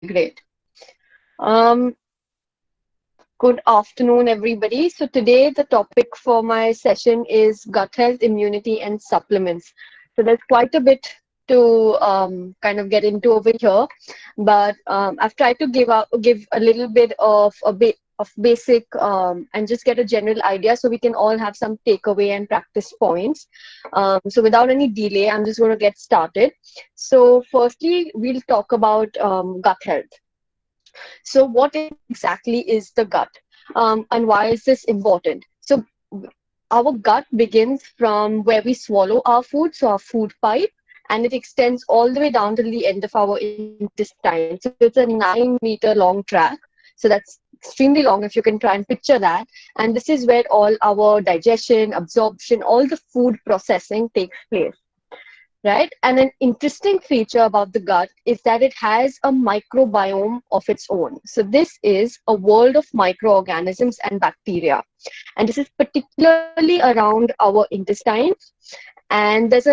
Great. Um, Good afternoon, everybody. So today the topic for my session is gut health, immunity, and supplements. So there's quite a bit to kind of get into over here, but I've tried to give a little bit of basic and just get a general idea so we can all have some takeaway and practice points. So without any delay, I'm just going to get started. So firstly, we'll talk about gut health. So, what exactly is the gut, and why is this important? So, our gut begins from where we swallow our food, so our food pipe, and it extends all the way down to the end of our intestine. So, it's a 9-meter long track. So, that's extremely long if you can try and picture that. And this is where all our digestion, absorption, all the food processing takes place, right? And an interesting feature about the gut is that it has a microbiome of its own. So this is a world of microorganisms and bacteria. And this is particularly around our intestines. And this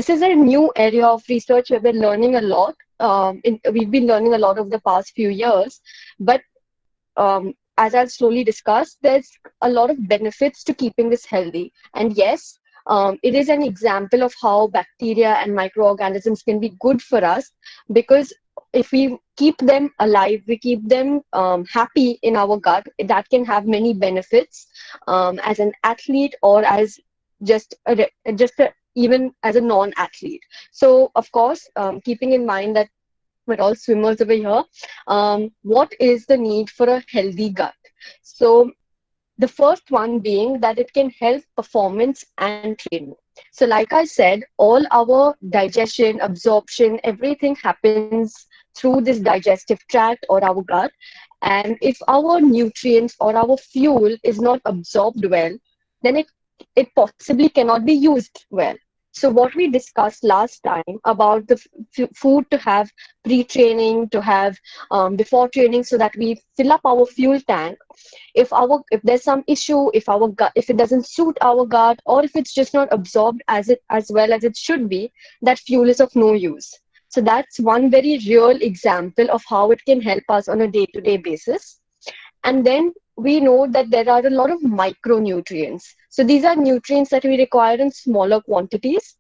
is a new area of research where we're learning a lot. We've been learning a lot over the past few years, but as I'll slowly discuss, there's a lot of benefits to keeping this healthy. And yes, it is an example of how bacteria and microorganisms can be good for us because if we keep them alive, we keep them happy in our gut, that can have many benefits as an athlete or as even as a non-athlete. So, of course, keeping in mind that we're all swimmers over here. What is the need for a healthy gut? So, the first one being that it can help performance and training. So, like I said, all our digestion, absorption, everything happens through this digestive tract or our gut. And if our nutrients or our fuel is not absorbed well, then it possibly cannot be used well. So what we discussed last time about the food to have pre-training, to have before training, so that we fill up our fuel tank. If there's some issue, if our gut, if it doesn't suit our gut, or if it's just not absorbed as well as it should be, that fuel is of no use. So that's one very real example of how it can help us on a day-to-day basis. And then we know that there are a lot of micronutrients. So these are nutrients that we require in smaller quantities,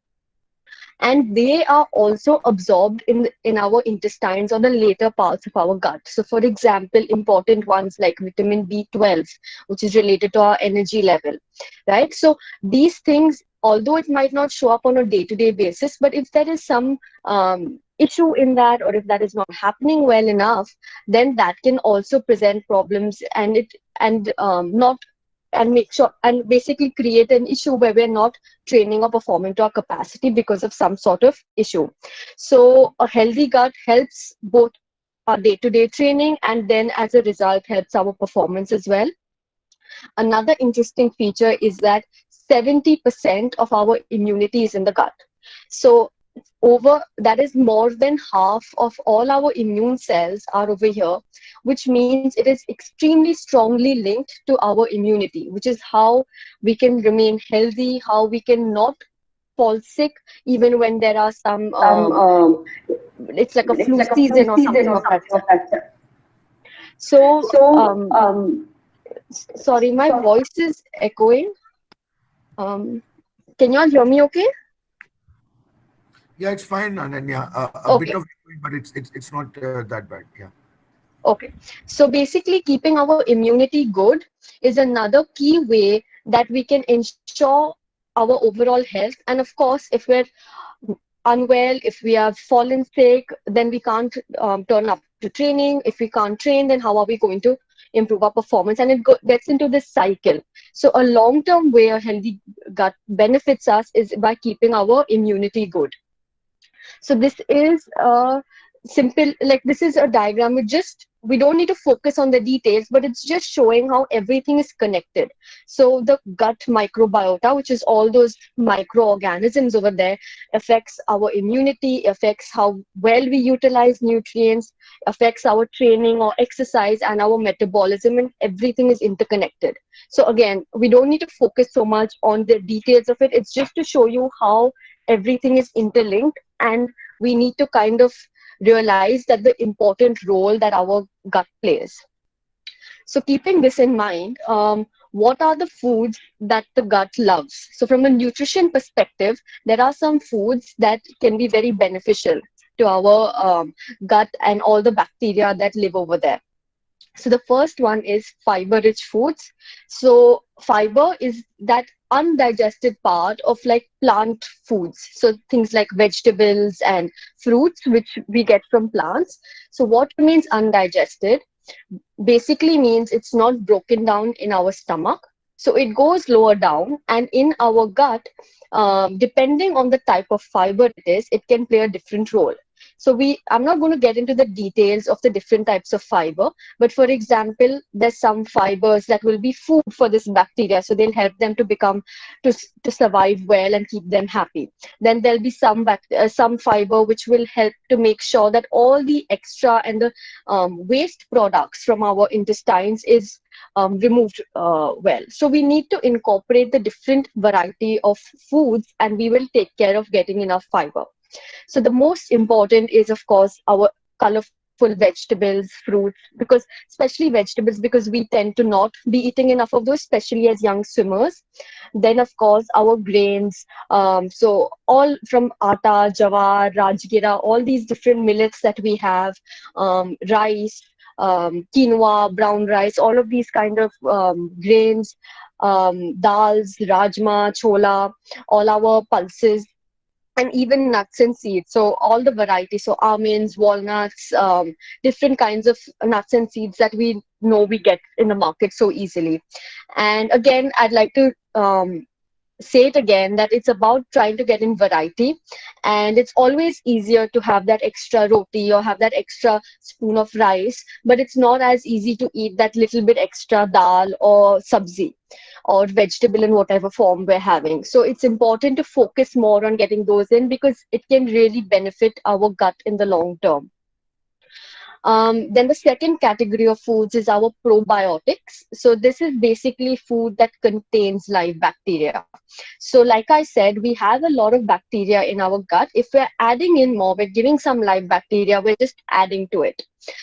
and they are also absorbed in our intestines or the later parts of our gut. So for example, important ones like vitamin B12, which is related to our energy level, right? So these things, although it might not show up on a day-to-day basis, but if there is some issue in that, or if that is not happening well enough, then that can also present problems, and it and not and make sure and basically create an issue where we're not training or performing to our capacity because of some sort of issue. So a healthy gut helps both our day-to-day training, and then as a result helps our performance as well. Another interesting feature is that 70% of our immunity is in the gut. So over that is more than half of all our immune cells are over here, which means it is extremely strongly linked to our immunity, which is how we can remain healthy, how we can not fall sick even when there are some some it's like a it's flu like a flu season or season something or of that something of sort. that sort. So So sorry, my so voice is echoing. um can you all hear me okay? Yeah, it's fine, Ananya. A bit Okay. of echoing, but it's not that bad. Yeah. Okay, so basically, keeping our immunity good is another key way that we can ensure our overall health. And of course, if we're unwell, if we have fallen sick, then we can't turn up to training. If we can't train, then how are we going to improve our performance? And it gets into this cycle. So, a long term way a healthy gut benefits us is by keeping our immunity good. So this is a simple, like this is a diagram. We don't need to focus on the details, but it's just showing how everything is connected. So the gut microbiota, which is all those microorganisms over there, affects our immunity, affects how well we utilize nutrients, affects our training or exercise and our metabolism, and everything is interconnected. So again, we don't need to focus so much on the details of it. It's just to show you how everything is interlinked, and we need to kind of realize that the important role that our gut plays. So keeping this in mind, what are the foods that the gut loves? So from a nutrition perspective, there are some foods that can be very beneficial to our gut and all the bacteria that live over there. So the first one is fiber-rich foods. So fiber is that undigested part of like plant foods. So things like vegetables and fruits, which we get from plants. So what means undigested? Basically means it's not broken down in our stomach. So it goes lower down, and in our gut, depending on the type of fiber it is, it can play a different role. So I'm not going to get into the details of the different types of fiber, but for example, there's some fibers that will be food for this bacteria, so they'll help them to to survive well and keep them happy. Then there'll be some fiber which will help to make sure that all the extra and the waste products from our intestines is removed well. So we need to incorporate the different variety of foods, and we will take care of getting enough fiber. So the most important is, of course, our colorful vegetables, fruits, because especially vegetables, because we tend to not be eating enough of those, especially as young swimmers. Then, of course, our grains. So all from atta, jawar, rajgira, all these different millets that we have, rice, quinoa, brown rice, all of these kind of grains, dals, rajma, chola, all our pulses, and even nuts and seeds. So all the varieties, so almonds, walnuts, different kinds of nuts and seeds that we know we get in the market so easily. And again, I'd like to say it again that it's about trying to get in variety, and it's always easier to have that extra roti or have that extra spoon of rice, but it's not as easy to eat that little bit extra dal or sabzi or vegetable in whatever form we're having. So it's important to focus more on getting those in because it can really benefit our gut in the long term. Then the second category of foods is our probiotics. So this is basically food that contains live bacteria. So like I said, we have a lot of bacteria in our gut. If we're adding in more, we're giving some live bacteria, we're just adding to it.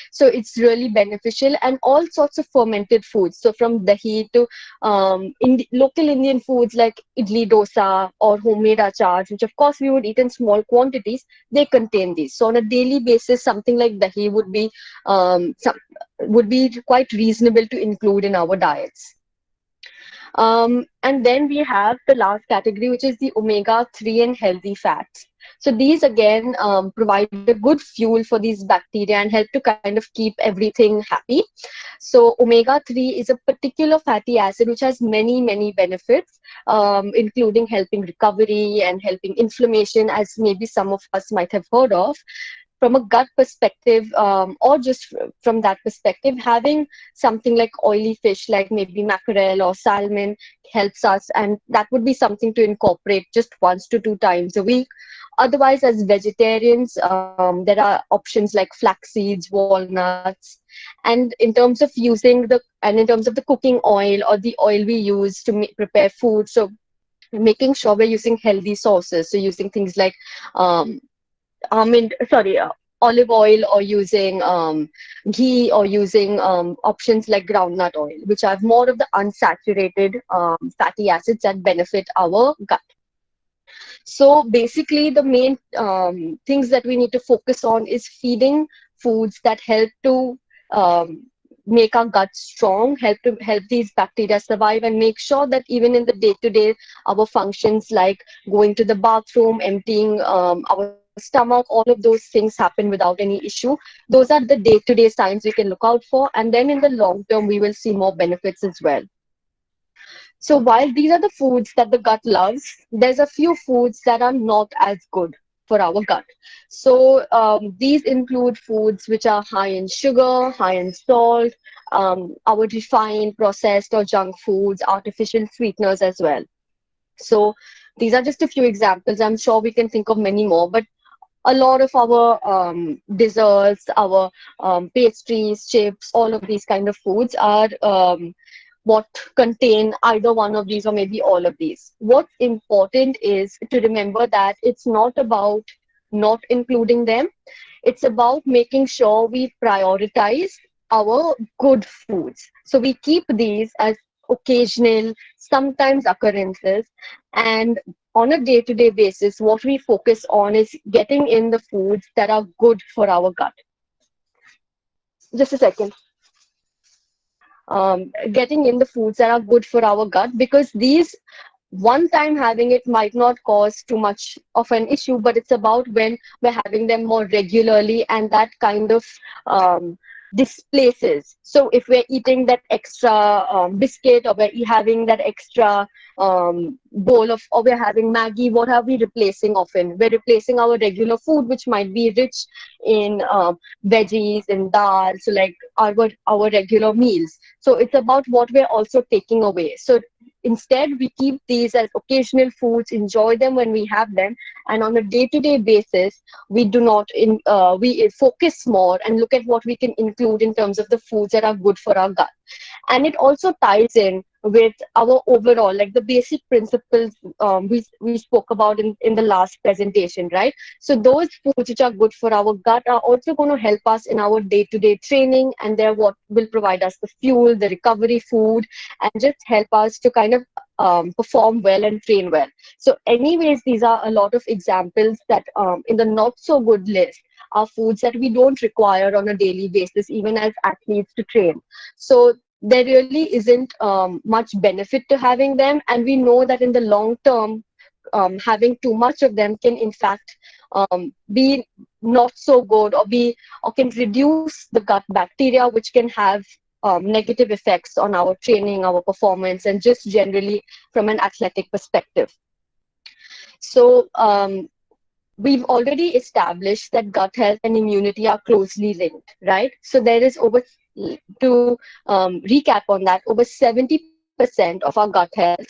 So it's really beneficial, and all sorts of fermented foods. So from dahi to local Indian foods like idli dosa or homemade achars, which of course we would eat in small quantities, they contain these. So on a daily basis, something like dahi some, would be quite reasonable to include in our diets. And then we have the last category, which is the omega-3 and healthy fats. So these again provide a good fuel for these bacteria and help to kind of keep everything happy. So omega-3 is a particular fatty acid which has many, many benefits, including helping recovery and helping inflammation, as maybe some of us might have heard of. From a gut perspective, or just from that perspective, having something like oily fish, like maybe mackerel or salmon, helps us, and that would be something to incorporate just 1 to 2 times a week. Otherwise, as vegetarians, there are options like flax seeds, walnuts, and in terms of in terms of the cooking oil or the oil we use to prepare food, so making sure we're using healthy sources, so using things like um, olive oil, or using ghee, or using options like groundnut oil, which have more of the unsaturated fatty acids that benefit our gut. So basically, the main things that we need to focus on is feeding foods that help to make our gut strong, help these bacteria survive, and make sure that even in the day-to-day, our functions like going to the bathroom, emptying our stomach, all of those things happen without any issue. Those are the day-to-day signs we can look out for, and then in the long term, we will see more benefits as well. So while these are the foods that the gut loves, there's a few foods that are not as good for our gut. So these include foods which are high in sugar, high in salt, our refined, processed or junk foods, artificial sweeteners as well. So these are just a few examples. I'm sure we can think of many more, but a lot of our desserts, our pastries, chips, all of these kind of foods are what contain either one of these or maybe all of these. What's important is to remember that it's not about not including them. It's about making sure we prioritize our good foods. So we keep these as occasional, sometimes occurrences, and on a day-to-day basis, what we focus on is getting in the foods that are good for our gut. Just a second. Getting in the foods that are good for our gut, because these one time having it might not cause too much of an issue, but it's about when we're having them more regularly, and that kind of um, displaces. So if we're eating that extra biscuit, or we're having that extra bowl of, or we're having Maggie, what are we replacing often? We're replacing our regular food, which might be rich in veggies and dal, so like our regular meals. So it's about what we're also taking away. So instead, we keep these as occasional foods, enjoy them when we have them, and on a day-to-day basis, we do not we focus more and look at what we can include in terms of the foods that are good for our gut. And it also ties in with our overall, like the basic principles we spoke about in the last presentation, right? So those foods which are good for our gut are also going to help us in our day-to-day training, and they're what will provide us the fuel, the recovery food, and just help us to kind of perform well and train well. So anyways, these are a lot of examples that in the not so good list are foods that we don't require on a daily basis, even as athletes, to train. So there really isn't much benefit to having them, and we know that in the long term, having too much of them can in fact be not so good, or can reduce the gut bacteria, which can have negative effects on our training, our performance, and just generally from an athletic perspective. So we've already established that gut health and immunity are closely linked, right? So there is to recap on that, over 70% of our gut health,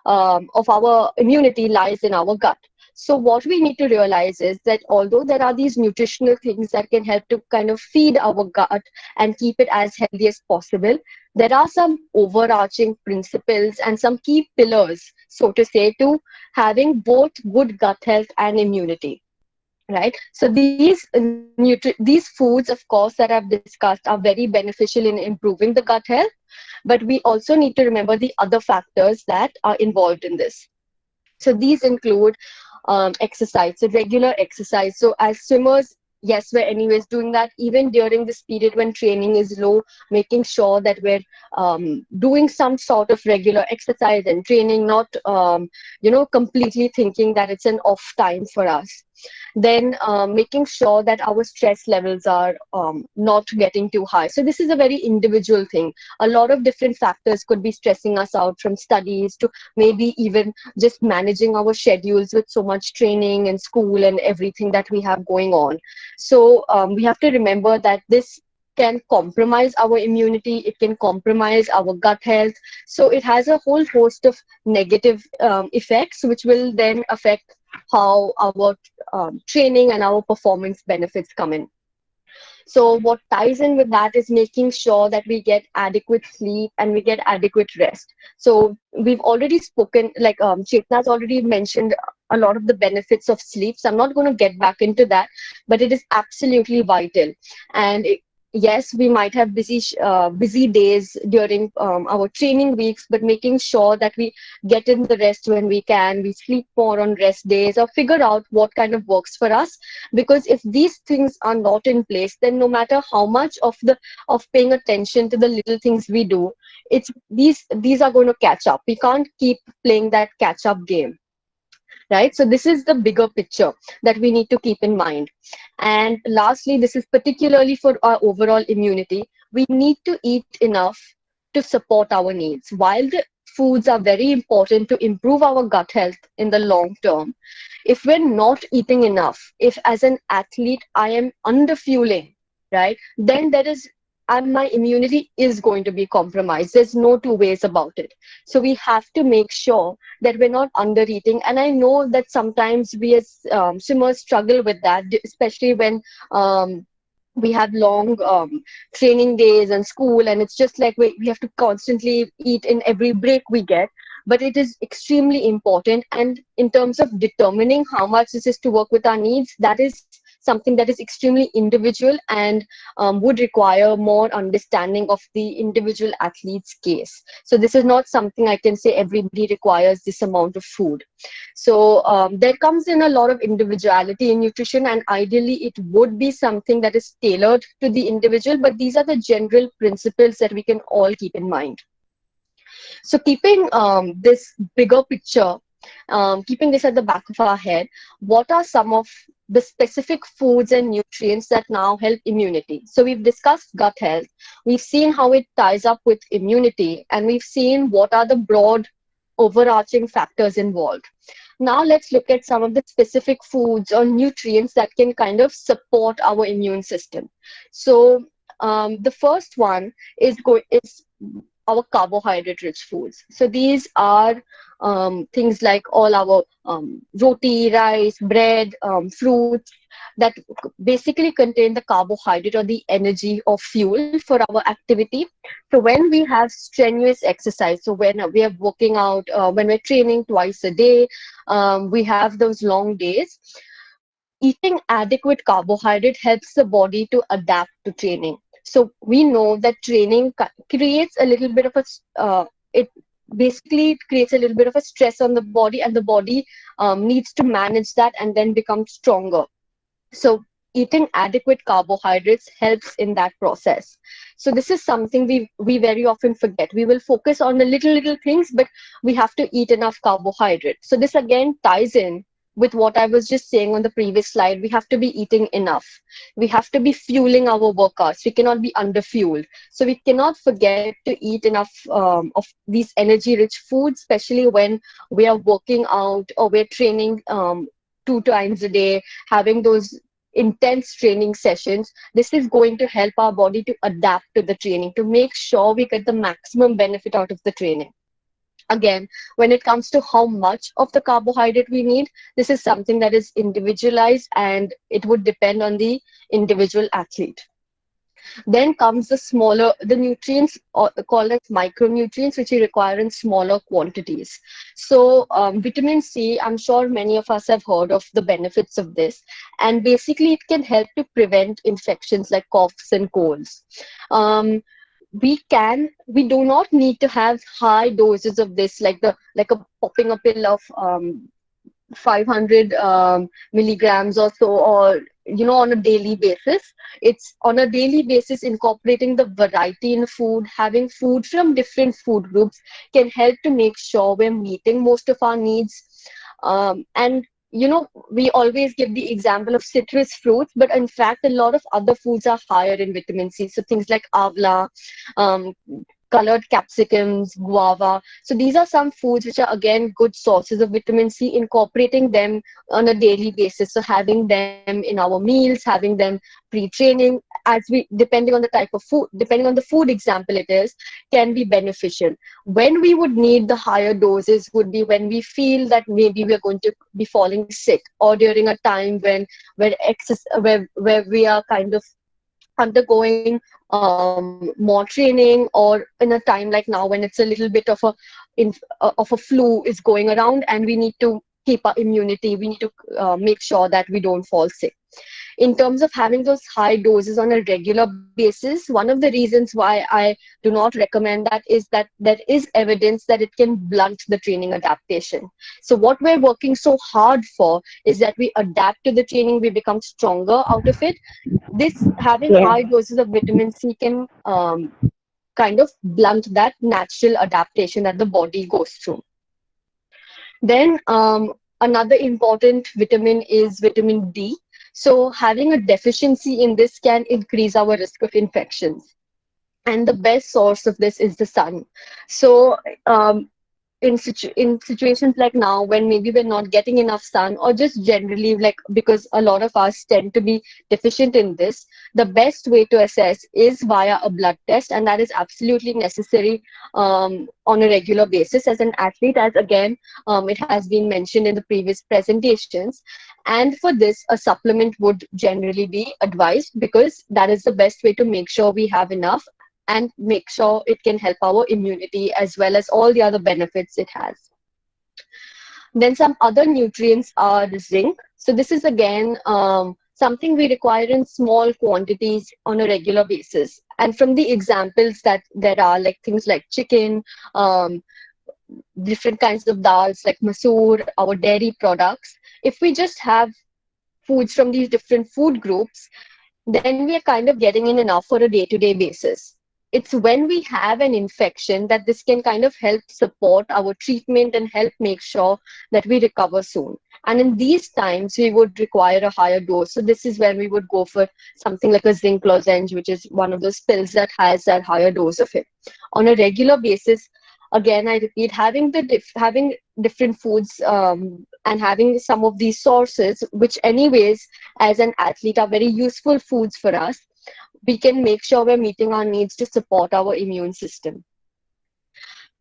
of our immunity lies in our gut. So what we need to realize is that although there are these nutritional things that can help to kind of feed our gut and keep it as healthy as possible, there are some overarching principles and some key pillars, so to say, to having both good gut health and immunity. Right. So these foods, of course, that I've discussed are very beneficial in improving the gut health, but we also need to remember the other factors that are involved in this. So these include exercise, so regular exercise. So as swimmers, yes, we're anyways doing that even during this period when training is low, making sure that we're doing some sort of regular exercise and training, not completely thinking that it's an off time for us. Then making sure that our stress levels are not getting too high. So this is a very individual thing. A lot of different factors could be stressing us out, from studies to maybe even just managing our schedules with so much training and school and everything that we have going on. So we have to remember that this can compromise our immunity, it can compromise our gut health. So it has a whole host of negative effects, which will then affect how our training and our performance benefits come in. So what ties in with that is making sure that we get adequate sleep and we get adequate rest. So we've already spoken, like Chetna's already mentioned a lot of the benefits of sleep. So I'm not going to get back into that, but it is absolutely vital. And yes, we might have busy days during our training weeks, but making sure that we get in the rest when we can, we sleep more on rest days, or figure out what kind of works for us. Because if these things are not in place, then no matter how much of paying attention to the little things we do, it's these are going to catch up. We can't keep playing that catch up game, right? So this is the bigger picture that we need to keep in mind. And lastly, this is particularly for our overall immunity. We need to eat enough to support our needs. While the foods are very important to improve our gut health in the long term, if we're not eating enough, if as an athlete I am underfueling, right, then there is my immunity is going to be compromised. There's no two ways about it. So we have to make sure that we're not under eating. And I know that sometimes we as swimmers struggle with that, especially when we have long training days and school, and it's just like we have to constantly eat in every break we get. But it is extremely important, and in terms of determining how much this is to work with our needs, that is something that is extremely individual and would require more understanding of the individual athlete's case. So this is not something I can say everybody requires this amount of food. So there comes in a lot of individuality in nutrition, and ideally it would be something that is tailored to the individual, but these are the general principles that we can all keep in mind. So keeping this bigger picture, keeping this at the back of our head, what are some of the specific foods and nutrients that now help immunity? So we've discussed gut health. We've seen how it ties up with immunity, and we've seen what are the broad overarching factors involved. Now let's look at some of the specific foods or nutrients that can kind of support our immune system. So the first one is our carbohydrate rich foods. So these are things like all our roti, rice, bread, fruits that basically contain the carbohydrate or the energy or fuel for our activity. So when we have strenuous exercise, so when we are working out, when we're training twice a day, we have those long days. Eating adequate carbohydrate helps the body to adapt to training. So we know that training creates a little bit of it basically it creates a little bit of a stress on the body, and the body needs to manage that and then become stronger. So eating adequate carbohydrates helps in that process. So this is something we very often forget. We will focus on the little things, but we have to eat enough carbohydrate. So this again ties in with what I was just saying on the previous slide. We have to be eating enough. We have to be fueling our workouts. We cannot be underfueled. So we cannot forget to eat enough of these energy rich foods, especially when we are working out or we're training 2 times a day, having those intense training sessions. This is going to help our body to adapt to the training, to make sure we get the maximum benefit out of the training. Again, when it comes to how much of the carbohydrate we need, this is something that is individualized, and it would depend on the individual athlete. Then comes the nutrients called as micronutrients, which we require in smaller quantities. So vitamin C, I'm sure many of us have heard of the benefits of this. And basically it can help to prevent infections like coughs and colds. Um, we do not need to have high doses of this, like a popping a pill of 500 milligrams or so, or on a daily basis. It's on a daily basis, incorporating the variety in food, having food from different food groups can help to make sure we're meeting most of our needs. And we always give the example of citrus fruits, but in fact a lot of other foods are higher in vitamin C. So things like avla, um, colored capsicums, guava. So these are some foods which are again good sources of vitamin C, incorporating them on a daily basis. So having them in our meals, having them pre-training, depending on the type of food, depending on the food example it is, can be beneficial. When we would need the higher doses would be when we feel that maybe we're going to be falling sick, or during a time where we are kind of undergoing more training, or in a time like now when it's a little bit of a flu is going around, and we need to keep our immunity. We need to make sure that we don't fall sick. In terms of having those high doses on a regular basis, one of the reasons why I do not recommend that is that there is evidence that it can blunt the training adaptation. So what we're working so hard for is that we adapt to the training, we become stronger out of it. This having Yeah. high doses of vitamin C can kind of blunt that natural adaptation that the body goes through. Then another important vitamin is vitamin D. So having a deficiency in this can increase our risk of infections. And the best source of this is the sun. So in situations like now when maybe we're not getting enough sun, or just generally, like because a lot of us tend to be deficient in this, the best way to assess is via a blood test, and that is absolutely necessary on a regular basis as an athlete, as again it has been mentioned in the previous presentations. And for this, a supplement would generally be advised, because that is the best way to make sure we have enough and make sure it can help our immunity as well as all the other benefits it has. Then some other nutrients are zinc. So this is again something we require in small quantities on a regular basis. And from the examples that there are, like things like chicken, um, different kinds of dals like masoor, our dairy products, if we just have foods from these different food groups, then we are kind of getting in enough for a day-to-day basis. It's when we have an infection that this can kind of help support our treatment and help make sure that we recover soon. And in these times, we would require a higher dose. So this is where we would go for something like a zinc lozenge, which is one of those pills that has that higher dose of it. On a regular basis, again, I repeat, having different foods and having some of these sources, which anyways as an athlete are very useful foods for us, we can make sure we're meeting our needs to support our immune system.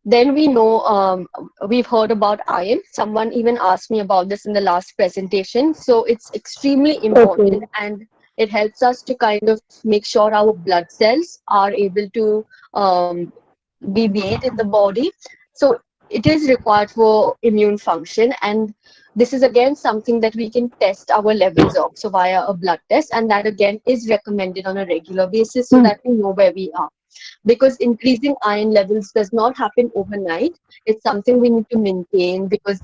Then we know we've heard about iron. Someone even asked me about this in the last presentation. So it's extremely important Okay. and it helps us to kind of make sure our blood cells are able to be made in the body. So it is required for immune function. And this is again something that we can test our levels of. So via a blood test. And that again is recommended on a regular basis so that we know where we are, because increasing iron levels does not happen overnight. It's something we need to maintain because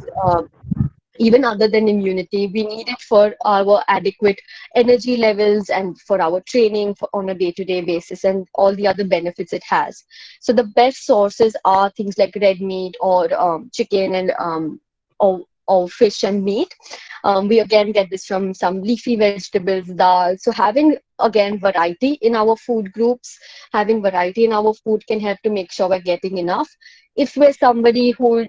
even other than immunity, we need it for our adequate energy levels and for our training on a day-to-day basis and all the other benefits it has. So the best sources are things like red meat or chicken and or fish and meat. We again get this from some leafy vegetables, dal. So having again variety in our food groups, having variety in our food can help to make sure we're getting enough. If we're somebody who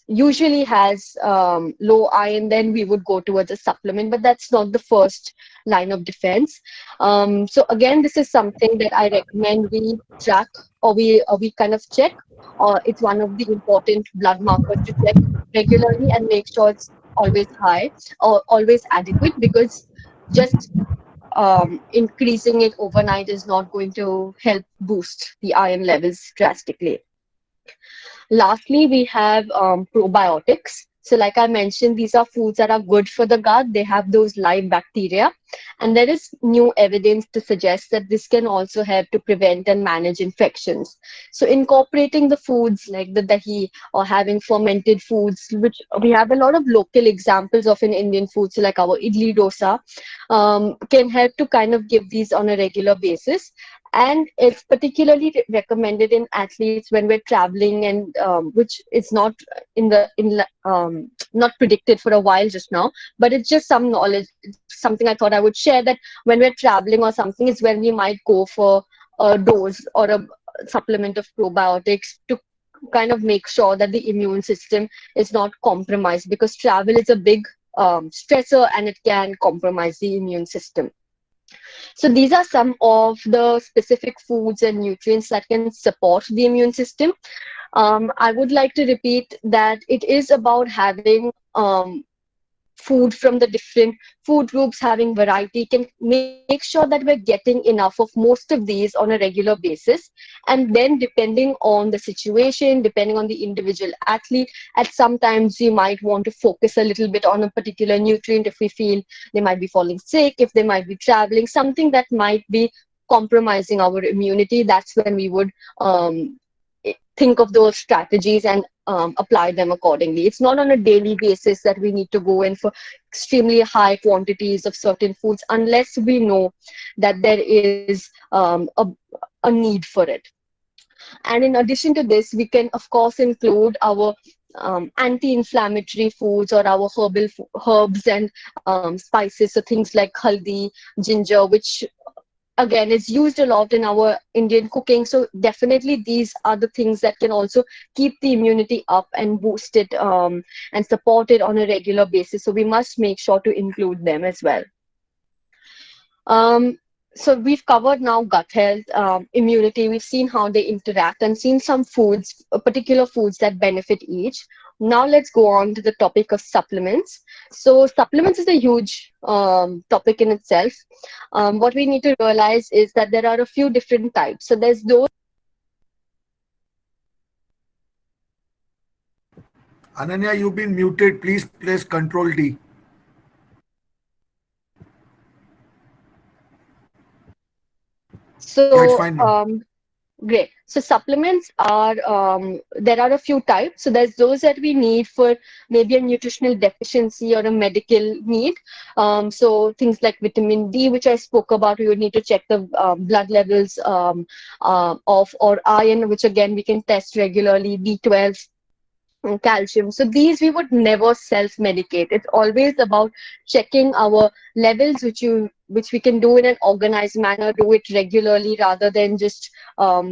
usually has low iron, then we would go towards a supplement, but that's not the first line of defense. So again, this is something that I recommend we track or we kind of check. It's one of the important blood markers to check regularly and make sure it's always high or always adequate, because just increasing it overnight is not going to help boost the iron levels drastically. Lastly, we have probiotics. So, like I mentioned, these are foods that are good for the gut. They have those live bacteria. And there is new evidence to suggest that this can also help to prevent and manage infections. So, incorporating the foods like the dahi or having fermented foods, which we have a lot of local examples of in Indian foods, so like our idli dosa, can help to kind of give these on a regular basis. And it's particularly recommended in athletes when we're traveling, and which is not not predicted for a while just now, but it's just some knowledge. It's something I thought I would share, that when we're traveling or something is when we might go for a dose or a supplement of probiotics to kind of make sure that the immune system is not compromised, because travel is a big stressor and it can compromise the immune system. So these are some of the specific foods and nutrients that can support the immune system. I would like to repeat that it is about having food from the different food groups, having variety, can make sure that we're getting enough of most of these on a regular basis. And then, depending on the situation, depending on the individual athlete, at sometimes you might want to focus a little bit on a particular nutrient if we feel they might be falling sick, if they might be traveling, something that might be compromising our immunity. That's when we would think of those strategies and apply them accordingly. It's not on a daily basis that we need to go in for extremely high quantities of certain foods unless we know that there is a need for it. And in addition to this, we can, of course, include our anti-inflammatory foods or our herbs and spices, so things like haldi, ginger, which again is used a lot in our Indian cooking. So definitely these are the things that can also keep the immunity up and boost it and support it on a regular basis. So we must make sure to include them as well. Um, so we've covered now gut health, immunity. We've seen how they interact and seen some foods, particular foods that benefit each. Now let's go on to the topic of supplements. So supplements is a huge topic in itself. What we need to realize is that there are a few different types. So there's those. Ananya, you've been muted. Please press Control D. Yeah, it's So, fine now. great. So supplements are there are a few types. So there's those that we need for maybe a nutritional deficiency or a medical need. So things like vitamin D, which I spoke about, we would need to check the blood levels of, or iron, which again we can test regularly, B12, calcium. So these we would never self-medicate. It's always about checking our levels, which we can do in an organized manner, do it regularly rather than just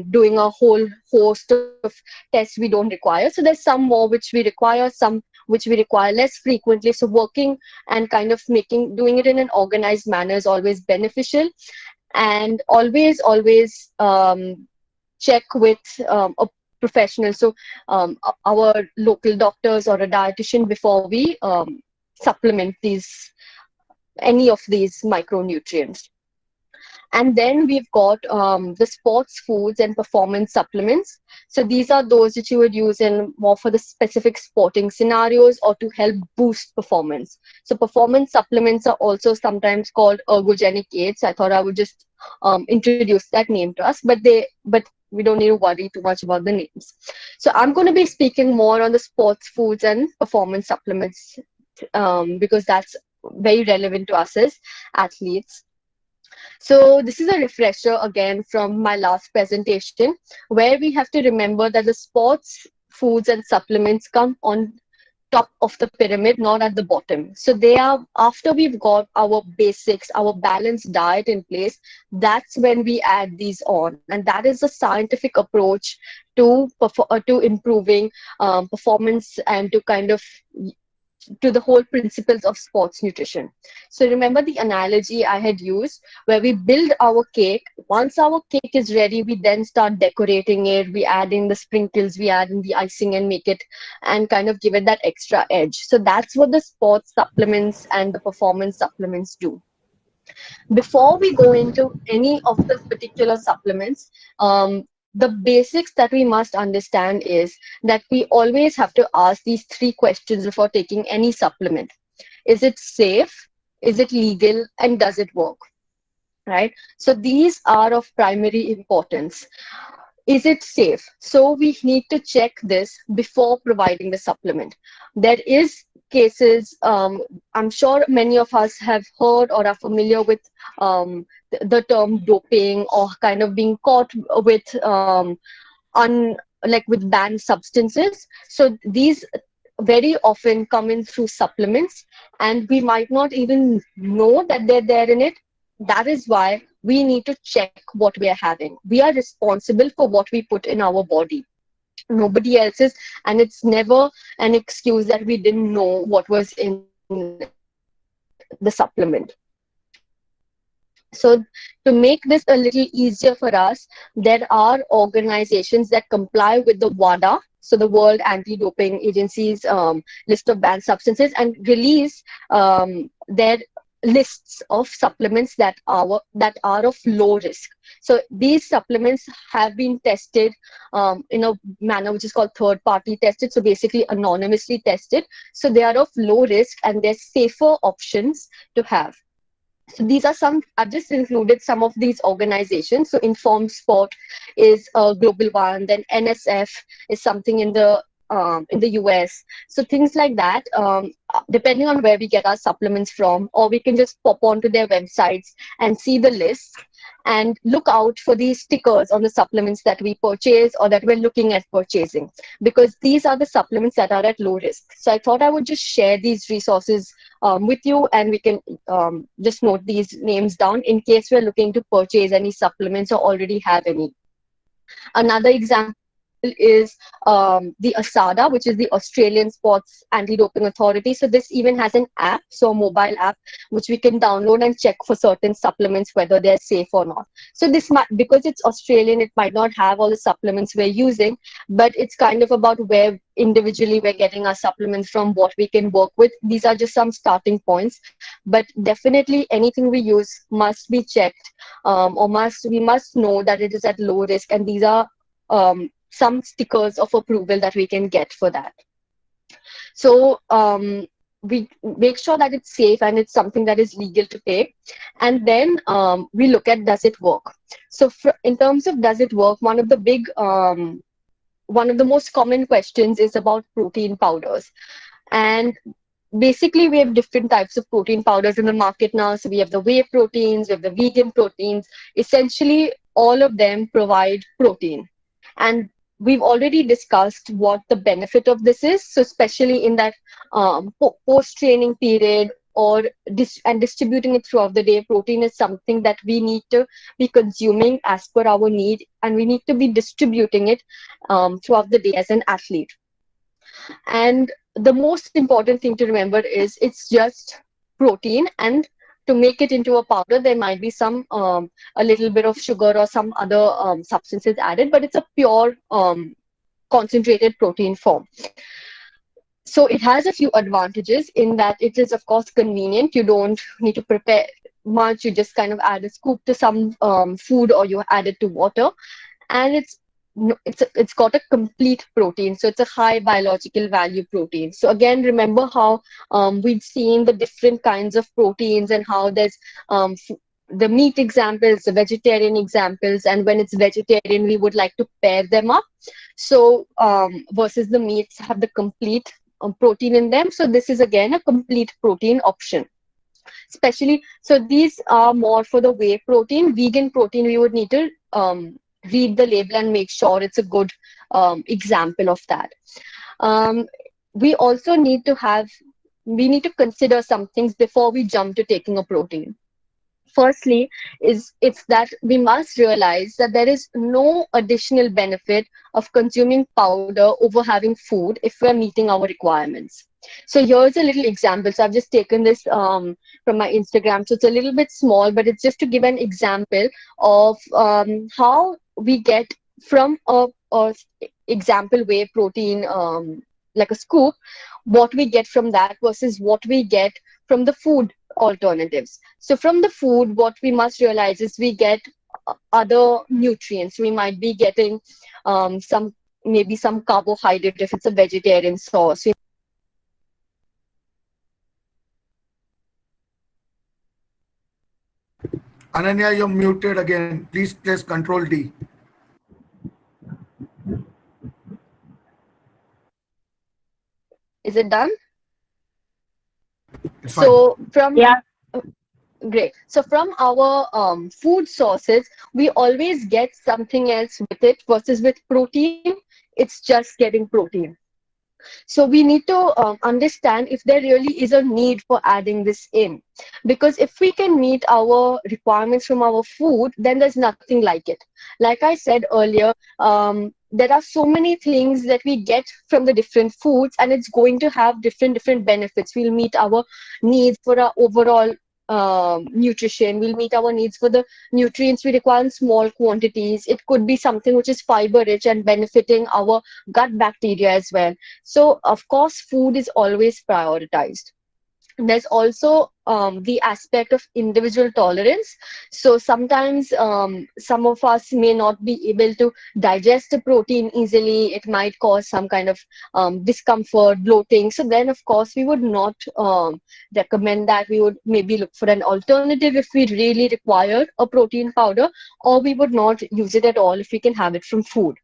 doing a whole host of tests we don't require. So there's some more which we require, some which we require less frequently. So working and kind of doing it in an organized manner is always beneficial, and always check with a professional, so our local doctors or a dietitian before we supplement these any of these micronutrients. And then we've got the sports foods and performance supplements. So these are those that you would use in more for the specific sporting scenarios or to help boost performance. So performance supplements are also sometimes called ergogenic aids. I thought I would just introduce that name to us, but we don't need to worry too much about the names. So I'm going to be speaking more on the sports foods and performance supplements because that's very relevant to us as athletes. So this is a refresher again from my last presentation, where we have to remember that the sports foods and supplements come on top of the pyramid, not at the bottom. So they are, after we've got our basics, our balanced diet in place, that's when we add these on. And that is a scientific approach to improving performance and to the whole principles of sports nutrition. So remember the analogy I had used where we build our cake. Once our cake is ready, we then start decorating it. We add in the sprinkles, we add in the icing and make it and kind of give it that extra edge. So that's what the sports supplements and the performance supplements do. Before we go into any of the particular supplements, the basics that we must understand is that we always have to ask these three questions before taking any supplement. Is it safe? Is it legal? And does it work? Right? So these are of primary importance. Is it safe? So we need to check this before providing the supplement. There is cases, I'm sure many of us have heard or are familiar with the term doping, or kind of being caught with un like with banned substances. So these very often come in through supplements, and we might not even know that they're there in it. That is why we need to check what we are having. We are responsible for what we put in our body, nobody else's, and it's never an excuse that we didn't know what was in the supplement. So to make this a little easier for us, there are organizations that comply with the WADA, so the World Anti-Doping Agency's list of banned substances, and release their lists of supplements that are of low risk. So these supplements have been tested in a manner which is called third party tested, so basically anonymously tested. So they are of low risk and they're safer options to have. So these are some, I've just included some of these organizations. So Informed Sport is a global one, then NSF is something in the US. So things like that, depending on where we get our supplements from, or we can just pop onto their websites and see the list and look out for these stickers on the supplements that we purchase or that we're looking at purchasing, because these are the supplements that are at low risk. So I thought I would just share these resources with you, and we can just note these names down in case we're looking to purchase any supplements or already have any. Another example is the ASADA, which is the Australian Sports Anti-Doping Authority. So this even has an app, so a mobile app, which we can download and check for certain supplements whether they're safe or not. So this might, because it's Australian, it might not have all the supplements we're using, but it's kind of about where individually we're getting our supplements from, what we can work with. These are just some starting points, but definitely anything we use must be checked, or we must know that it is at low risk, and these are some stickers of approval that we can get for that. So we make sure that it's safe and it's something that is legal to pay. And then we look at, does it work? So in terms of does it work, one of the most common questions is about protein powders. And basically, we have different types of protein powders in the market now. So we have the whey proteins, we have the vegan proteins. Essentially, all of them provide protein. And we've already discussed what the benefit of this is. So especially in that post-training period or and distributing it throughout the day, protein is something that we need to be consuming as per our need, and we need to be distributing it throughout the day as an athlete. And the most important thing to remember is it's just protein, and to make it into a powder, there might be a little bit of sugar or some other substances added, but it's a pure concentrated protein form. So it has a few advantages in that it is, of course, convenient. You don't need to prepare much. You just kind of add a scoop to some food, or you add it to water, and it's got a complete protein, so it's a high biological value protein. So again, remember how we've seen the different kinds of proteins, and how there's the meat examples, the vegetarian examples, and when it's vegetarian, we would like to pair them up. So versus the meats have the complete protein in them. So this is again a complete protein option. Especially, so these are more for the whey protein. Vegan protein, we would need to read the label and make sure it's a good example of that. Um, we also we need to consider some things before we jump to taking a protein. Firstly, it's that we must realize that there is no additional benefit of consuming powder over having food if we're meeting our requirements. So here's a little example. So I've just taken this from my Instagram. So it's a little bit small, but it's just to give an example of how we get from a example whey protein, like a scoop, what we get from that versus what we get from the food alternatives. So from the food, what we must realize is we get other nutrients. We might be getting maybe some carbohydrate if it's a vegetarian source. Ananya, you're muted again. Please press Control D. Is it done? It's fine. So from Yeah. Great. So from our food sources, we always get something else with it versus with protein, it's just getting protein. So we need to understand if there really is a need for adding this in. Because if we can meet our requirements from our food, then there's nothing like it. Like I said earlier, there are so many things that we get from the different foods, and it's going to have different benefits. We'll meet our needs for our overall nutrition. We'll meet our needs for the nutrients we require in small quantities. It could be something which is fiber rich and benefiting our gut bacteria as well. So, of course, food is always prioritized. There's also the aspect of individual tolerance. So sometimes some of us may not be able to digest the protein easily. It might cause some kind of discomfort, bloating. So then, of course, we would not recommend that. We would maybe look for an alternative if we really require a protein powder, or we would not use it at all if we can have it from food.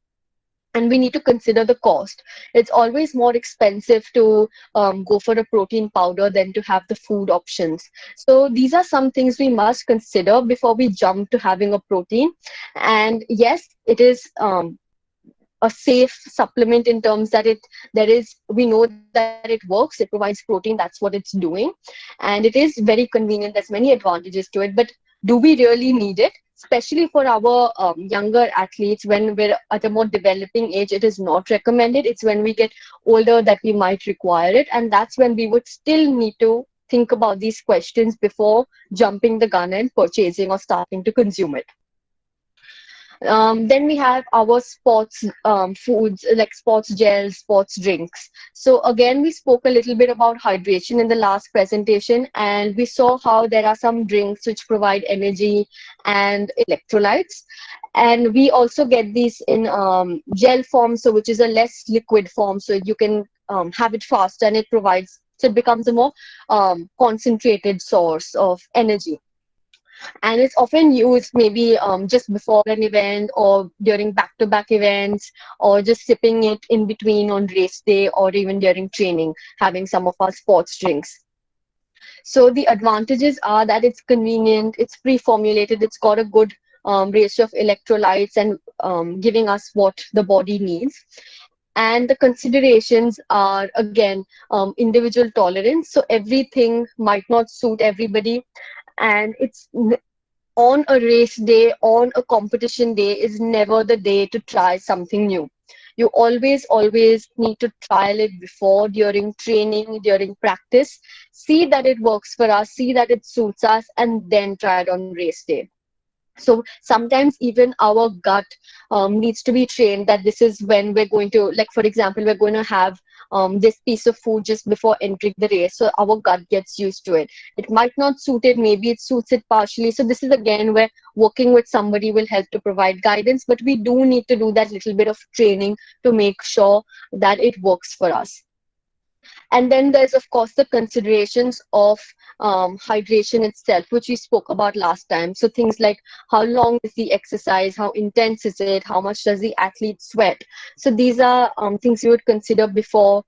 And we need to consider the cost. It's always more expensive to go for a protein powder than to have the food options. So these are some things we must consider before we jump to having a protein. And yes, it is a safe supplement in terms that we know that it works, it provides protein, that's what it's doing, and it is very convenient. There's many advantages to it, but do we really need it? Especially for our younger athletes, when we're at a more developing age, it is not recommended. It's when we get older that we might require it, and that's when we would still need to think about these questions before jumping the gun and purchasing or starting to consume it. Then we have our sports foods, like sports gels, sports drinks. So again, we spoke a little bit about hydration in the last presentation, and we saw how there are some drinks which provide energy and electrolytes. And we also get these in gel form, so which is a less liquid form, so you can have it fast, and it provides So it becomes a more concentrated source of energy. And it's often used maybe just before an event or during back-to-back events, or just sipping it in between on race day, or even during training, having some of our sports drinks. So the advantages are that it's convenient, it's pre-formulated, it's got a good ratio of electrolytes and giving us what the body needs. And the considerations are, again, individual tolerance. So everything might not suit everybody, and on a race day, on a competition day, is never the day to try something new. You always need to trial it before, during training, during practice, see that it works for us, see that it suits us, and then try it on race day. So sometimes even our gut needs to be trained that this is when we're going to, like, for example, we're going to have this piece of food just before entering the race. So our gut gets used to it. It might not suit it, maybe it suits it partially. So this is again where working with somebody will help to provide guidance, but we do need to do that little bit of training to make sure that it works for us. And then there's, of course, the considerations of hydration itself, which we spoke about last time. So things like how long is the exercise, how intense is it, how much does the athlete sweat. So these are things you would consider before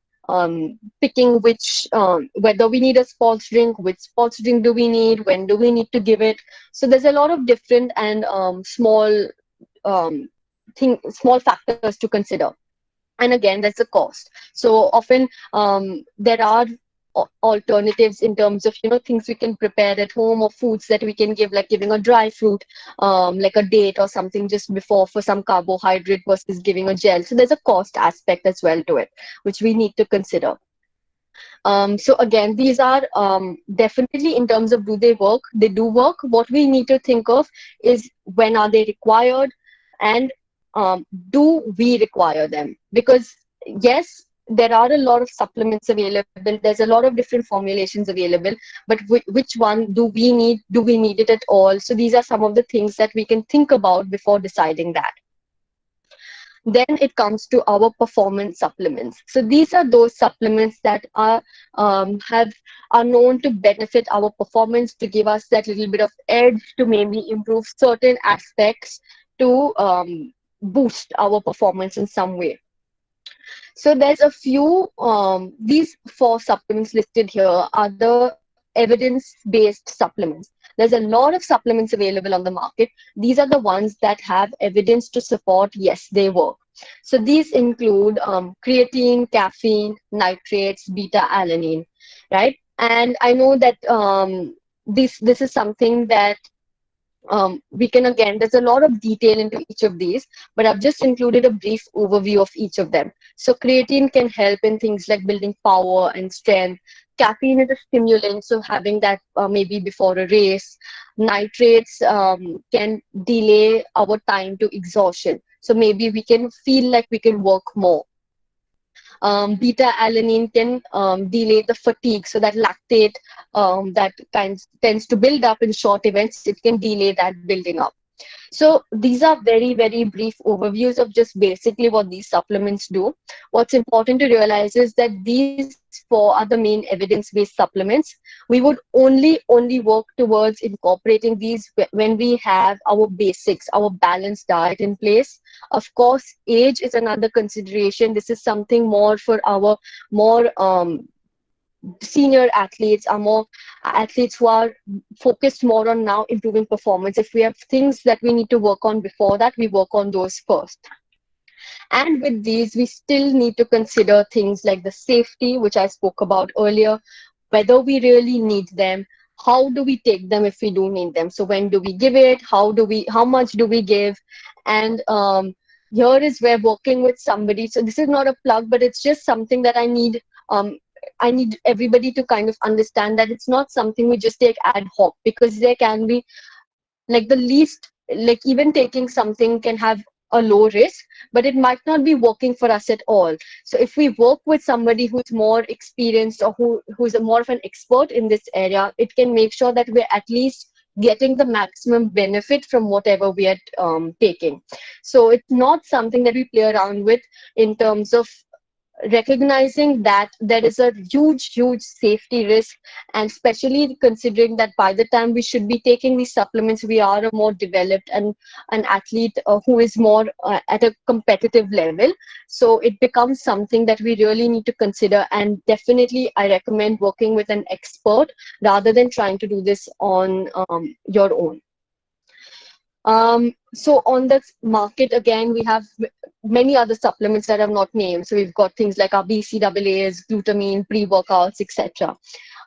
picking whether we need a sports drink, which sports drink do we need, when do we need to give it. So there's a lot of different and um, small factors to consider. And again, there's a cost. So often there are alternatives in terms of things we can prepare at home, or foods that we can give, like giving a dry fruit, like a date or something just before for some carbohydrate, versus giving a gel. So there's a cost aspect as well to it, which we need to consider. So again, these are definitely, in terms of do they work, they do work. What we need to think of is, when are they required, and do we require them? Because yes, there are a lot of supplements available. There's a lot of different formulations available, but which one do we need? Do we need it at all? So these are some of the things that we can think about before deciding that. Then it comes to our performance supplements. So these are those supplements that have are known to benefit our performance, to give us that little bit of edge, to maybe improve certain aspects, to boost our performance in some way. So there's a few, these four supplements listed here are the evidence-based supplements. There's a lot of supplements available on the market. These are the ones that have evidence to support, yes, they work. So these include creatine, caffeine, nitrates, beta-alanine, right? And I know that this is something that we can, again, there's a lot of detail into each of these, but I've just included a brief overview of each of them. So creatine can help in things like building power and strength. Caffeine is a stimulant, so having that maybe before a race. Nitrates can delay our time to exhaustion. So maybe we can feel like we can work more. Beta-alanine can delay the fatigue, so that lactate that tends to build up in short events, it can delay that building up. So these are very, very brief overviews of just basically what these supplements do. What's important to realize is that these four are the main evidence-based supplements. We would only work towards incorporating these when we have our basics, our balanced diet in place. Of course, age is another consideration. This is something more for our more senior athletes, are more athletes who are focused more on now improving performance. If we have things that we need to work on before that, we work on those first. And with these, we still need to consider things like the safety, which I spoke about earlier, whether we really need them, how do we take them if we do need them. So when do we give it? How much do we give? And here is where working with somebody. So this is not a plug, but it's just something that um, I need everybody to kind of understand that it's not something we just take ad hoc, because there can be, like, the least, like, even taking something can have a low risk, but it might not be working for us at all. So if we work with somebody who's more experienced, or who's more of an expert in this area, it can make sure that we're at least getting the maximum benefit from whatever we are taking. So it's not something that we play around with in terms of recognizing that there is a huge safety risk, and especially considering that by the time we should be taking these supplements, we are a more developed and an athlete who is more at a competitive level. So it becomes something that we really need to consider, and definitely I recommend working with an expert rather than trying to do this on your own. So on the market, again, we have many other supplements that I've not named. So we've got things like our BCAAs, glutamine, pre-workouts, etc.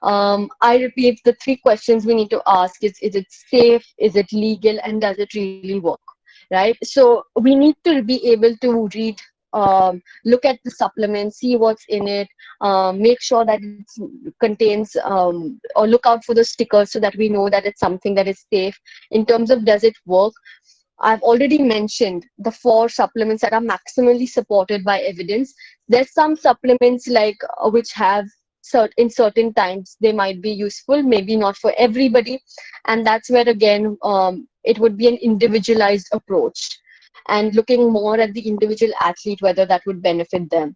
I repeat, the three questions we need to ask is it safe, is it legal, and does it really work, right? So we need to be able to read, look at the supplement, see what's in it, make sure that it contains, or look out for the stickers so that we know that it's something that is safe. In terms of does it work, I've already mentioned the four supplements that are maximally supported by evidence. There's some supplements like which have in certain times they might be useful, maybe not for everybody, and that's where again it would be an individualized approach and looking more at the individual athlete whether that would benefit them.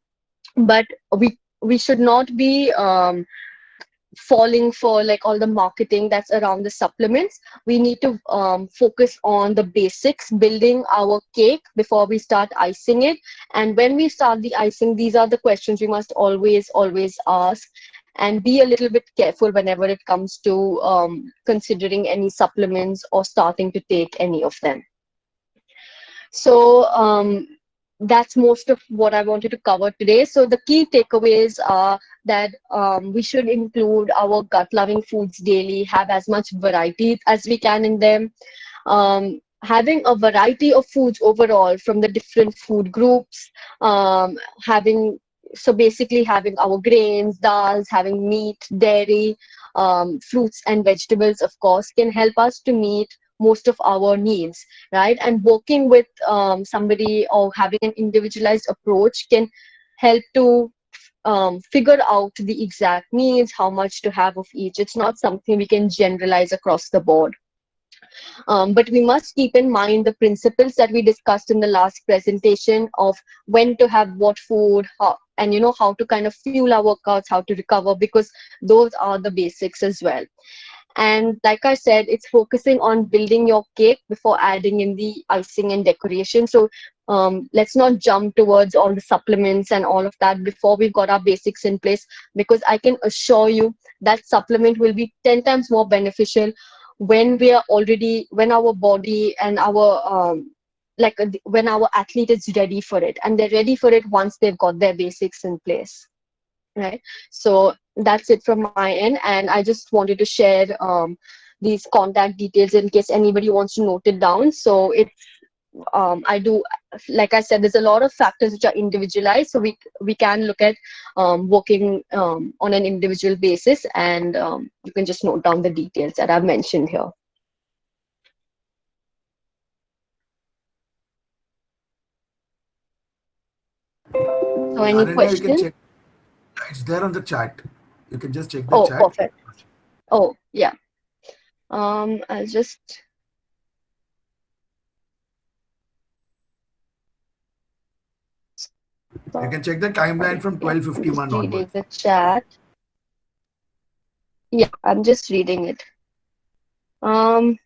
But we should not be falling for like all the marketing that's around the supplements. We need to focus on the basics, building our cake before we start icing it. And when we start the icing, these are the questions we must always ask, and be a little bit careful whenever it comes to considering any supplements or starting to take any of them. So that's most of what I wanted to cover today. So the key takeaways are that we should include our gut-loving foods daily, have as much variety as we can in them. Having a variety of foods overall from the different food groups, having so basically having our grains, dals, having meat, dairy, fruits and vegetables, of course, can help us to meet most of our needs, right? And working with somebody or having an individualized approach can help to figure out the exact needs, how much to have of each. It's not something we can generalize across the board. But we must keep in mind the principles that we discussed in the last presentation of when to have what food, how, and how to kind of fuel our workouts, how to recover, because those are the basics as well. And like I said, it's focusing on building your cake before adding in the icing and decoration. So let's not jump towards all the supplements and all of that before we've got our basics in place, because I can assure you that supplement will be 10 times more beneficial when we are already, when our body and our when our athlete is ready for it, and they're ready for it once they've got their basics in place, right? So that's it from my end, and I just wanted to share these contact details in case anybody wants to note it down. So it's I do, like I said, there's a lot of factors which are individualized, so we can look at working on an individual basis, and you can just note down the details that I've mentioned here. So any Ananya, you can questions? check. It's there on the chat. You can just check the Oh, chat. perfect. Oh, yeah. I'll just You can check the timeline sorry. from Yeah, I'm just 12:51 reading onwards. the chat. Yeah, I'm just reading it. Um,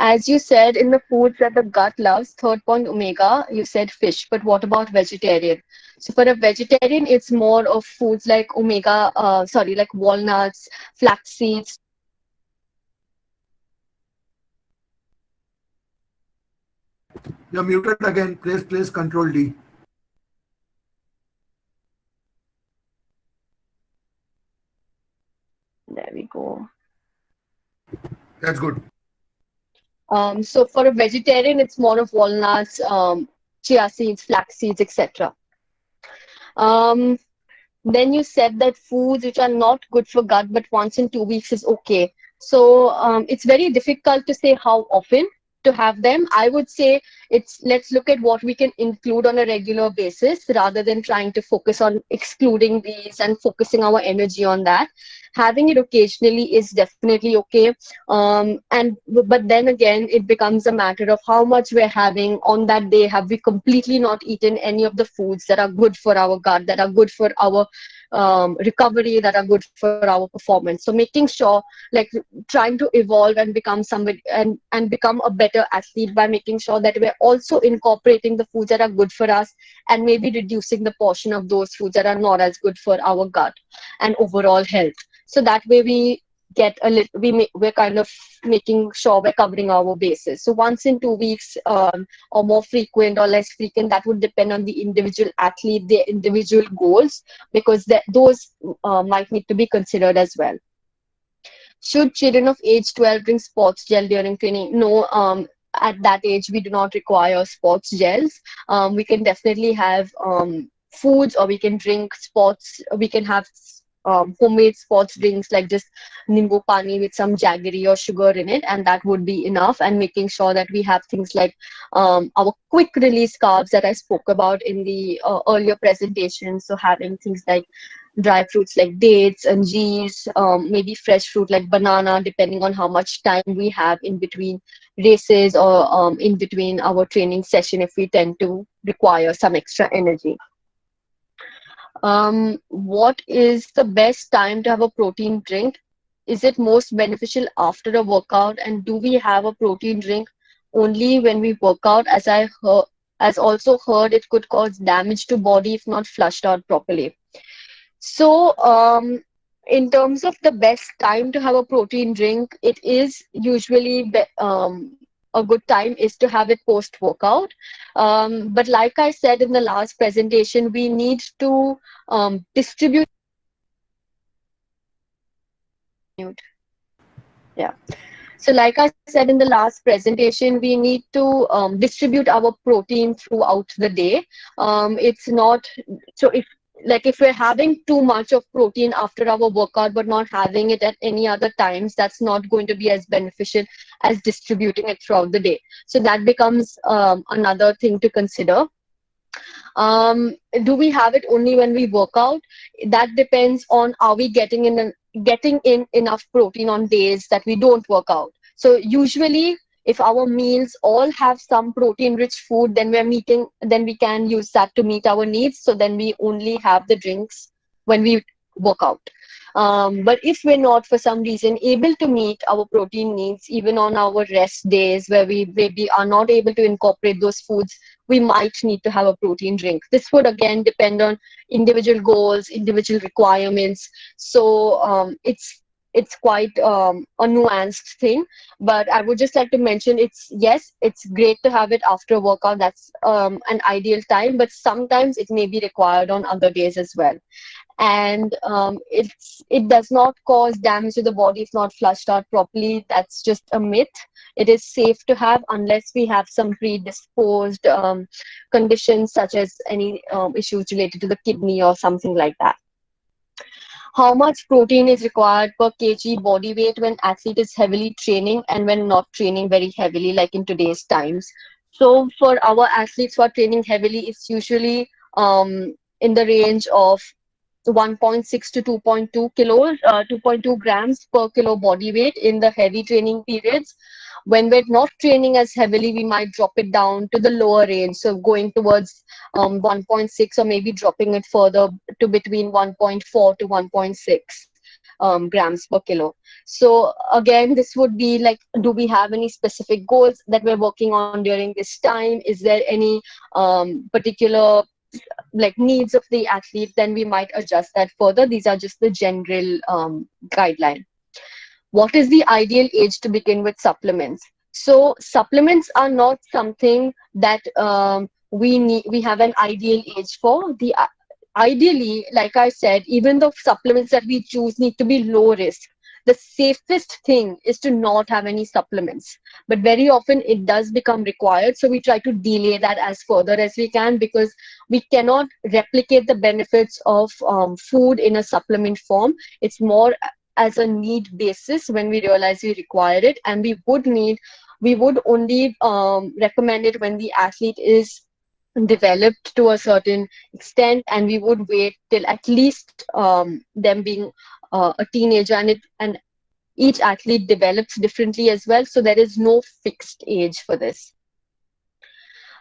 as you said, in the foods that the gut loves, third point omega, you said fish, but what about vegetarian? So for a vegetarian, it's more of foods like omega, sorry, like walnuts, flax seeds. You're muted again. Please control D. There we go. That's good. So for a vegetarian, it's more of walnuts, chia seeds, flax seeds, etc. Um, Then you said that foods which are not good for gut, but once in 2 weeks is okay. So it's very difficult to say how often to have them. I would say it's let's look at what we can include on a regular basis rather than trying to focus on excluding these and focusing our energy on that. Having it occasionally is definitely okay. And but then again, it becomes a matter of how much we're having on that day. Have we completely not eaten any of the foods that are good for our gut, that are good for our recovery, that are good for our performance? So making sure, like, trying to evolve and become somebody and become a better athlete by making sure that we're also incorporating the foods that are good for us and maybe reducing the portion of those foods that are not as good for our gut and overall health. So that way we get a little, we're kind of making sure we're covering our bases. So once in 2 weeks, or more frequent or less frequent, that would depend on the individual athlete, their individual goals, because those might need to be considered as well. Should children of age 12 drink sports gel during training? No, at that age, we do not require sports gels. We can definitely have foods, or we can drink sports, we can have homemade sports drinks like just nimbu pani with some jaggery or sugar in it, and that would be enough. And making sure that we have things like our quick release carbs that I spoke about in the earlier presentation. So having things like dry fruits like dates and anjeers, maybe fresh fruit like banana, depending on how much time we have in between races or in between our training session if we tend to require some extra energy. What is the best time to have a protein drink? Is it most beneficial after a workout? And do we have a protein drink only when we work out? As also heard, it could cause damage to body if not flushed out properly. So, in terms of the best time to have a protein drink, it is usually a good time is to have it post workout. But like I said in the last presentation, we need to distribute. Yeah. So like I said in the last presentation, we need to distribute our protein throughout the day. It's not, so if we're having too much of protein after our workout but not having it at any other times, that's not going to be as beneficial as distributing it throughout the day. So that becomes another thing to consider. Do we have it only when we work out? That depends on, are we getting in enough protein on days that we don't work out? So usually if our meals all have some protein rich food, then we can use that to meet our needs. So then we only have the drinks when we work out. But if we're not, for some reason, able to meet our protein needs, even on our rest days where we maybe are not able to incorporate those foods, we might need to have a protein drink. This would again depend on individual goals, individual requirements. So it's quite a nuanced thing. But I would just like to mention, it's great to have it after a workout. That's an ideal time, but sometimes it may be required on other days as well. And it does not cause damage to the body if not flushed out properly. That's just a myth. It is safe to have unless we have some predisposed conditions such as any issues related to the kidney or something like that. How much protein is required per kg body weight when athlete is heavily training and when not training very heavily, like in today's times? So for our athletes who are training heavily, it's usually in the range of 1.6 to 2.2 kilos, 2.2 grams per kilo body weight in the heavy training periods. When we're not training as heavily, we might drop it down to the lower range. So going towards 1.6, or maybe dropping it further to between 1.4 to 1.6 grams per kilo. So again, this would be like, do we have any specific goals that we're working on during this time? Is there any particular like needs of the athlete? Then we might adjust that further. These are just the general guideline. What is the ideal age to begin with supplements? So supplements are not something that we have an ideal age for. Ideally, like I said, even the supplements that we choose need to be low risk. The safest thing is to not have any supplements, but very often it does become required. So we try to delay that as further as we can, because we cannot replicate the benefits of food in a supplement form. It's more as a need basis when we realize we require it, and we would need we would only recommend it when the athlete is developed to a certain extent, and we would wait till at least them being a teenager, and each athlete develops differently as well, so there is no fixed age for this.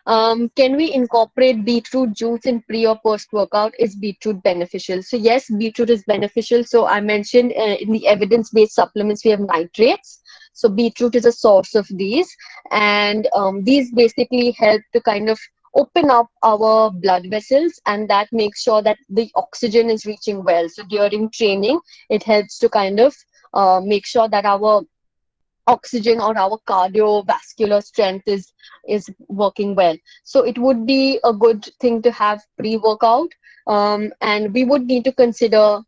Can we incorporate beetroot juice in pre or post workout? Is beetroot beneficial? So yes, beetroot is beneficial. So I mentioned in the evidence-based supplements we have nitrates. So beetroot is a source of these, and these basically help to kind of open up our blood vessels, and that makes sure that the oxygen is reaching well. So during training, it helps to kind of make sure that our oxygen or our cardiovascular strength is working well. So it would be a good thing to have pre-workout, and we would need to consider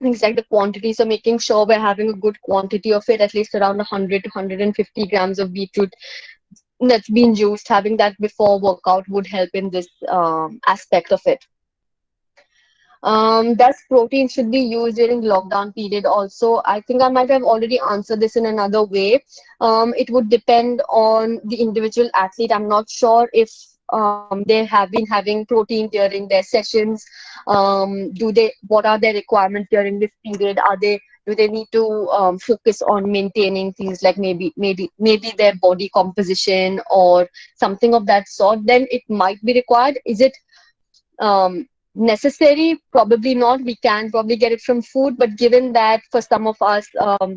things like the quantity. So making sure we're having a good quantity of it, at least around 100 to 150 grams of beetroot that's been juiced. Having that before workout would help in this aspect of it. Does protein should be used during lockdown period also? I think I might have already answered this in another way. It would depend on the individual athlete. I'm not sure if they have been having protein during their sessions. What are their requirements during this period? Do they need to focus on maintaining things like maybe their body composition or something of that sort? Then it might be required. Is it necessary? Probably not. We can probably get it from food, but given that for some of us,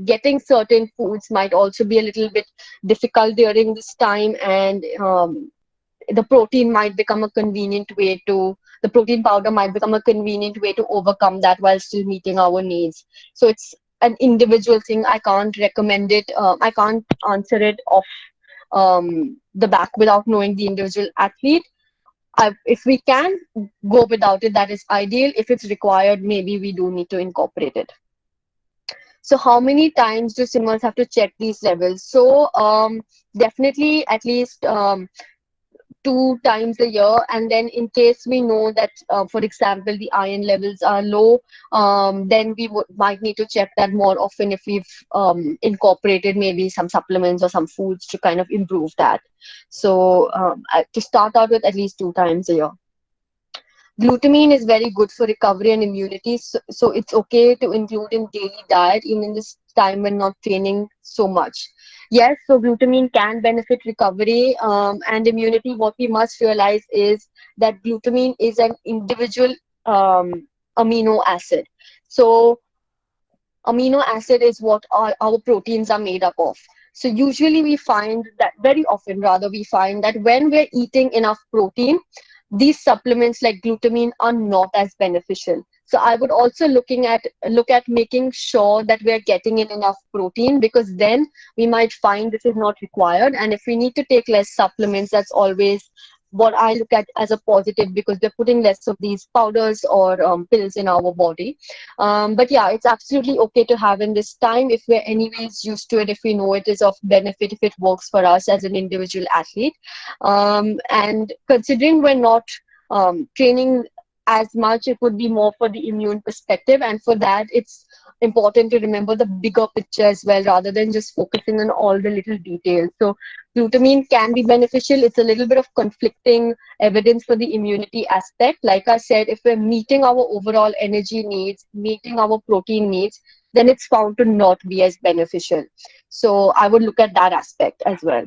getting certain foods might also be a little bit difficult during this time, and the protein might become a convenient way to the protein powder might become a convenient way to overcome that while still meeting our needs. So it's an individual thing. I can't recommend it. I can't answer it off the back without knowing the individual athlete. If we can go without it, that is ideal. If it's required, maybe we do need to incorporate it. So how many times do swimmers have to check these levels? So definitely at least 2 times a year. And then in case we know that, for example, the iron levels are low, then might need to check that more often if we've incorporated maybe some supplements or some foods to kind of improve that. So to start out with, at least 2 times a year. Glutamine is very good for recovery and immunity, so it's okay to include in daily diet even in this time when not training so much. Yes, so glutamine can benefit recovery and immunity. What we must realize is that glutamine is an individual amino acid. So amino acid is what our proteins are made up of. So usually we find that, very often rather, we find that when we're eating enough protein, these supplements like glutamine are not as beneficial. So I would also look at making sure that we're getting in enough protein, because then we might find this is not required. And if we need to take less supplements, that's always what I look at as a positive, because we're putting less of these powders or pills in our body. But yeah, it's absolutely okay to have in this time if we're anyways used to it, if we know it is of benefit, if it works for us as an individual athlete. And considering we're not training as much, it would be more for the immune perspective. And for that, it's important to remember the bigger picture as well, rather than just focusing on all the little details. So glutamine can be beneficial. It's a little bit of conflicting evidence for the immunity aspect. Like I said, if we're meeting our overall energy needs, meeting our protein needs, then it's found to not be as beneficial. So I would look at that aspect as well.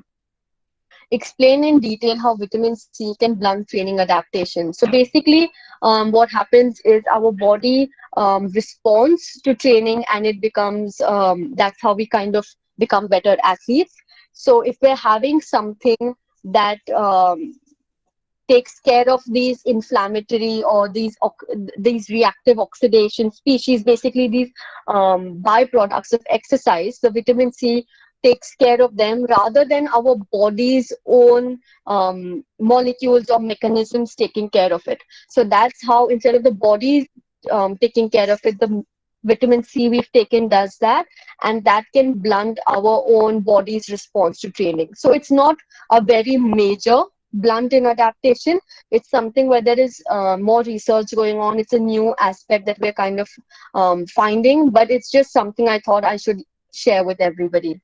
Explain in detail how vitamin C can blunt training adaptation. So basically, what happens is our body responds to training, and it becomes that's how we kind of become better athletes. So if we're having something that takes care of these inflammatory or these reactive oxidation species, basically these byproducts of exercise, the vitamin C takes care of them rather than our body's own molecules or mechanisms taking care of it. So that's how, instead of the body taking care of it, the vitamin C we've taken does that, and that can blunt our own body's response to training. So it's not a very major blunt in adaptation. It's something where there is more research going on. It's a new aspect that we're kind of finding, but it's just something I thought I should share with everybody.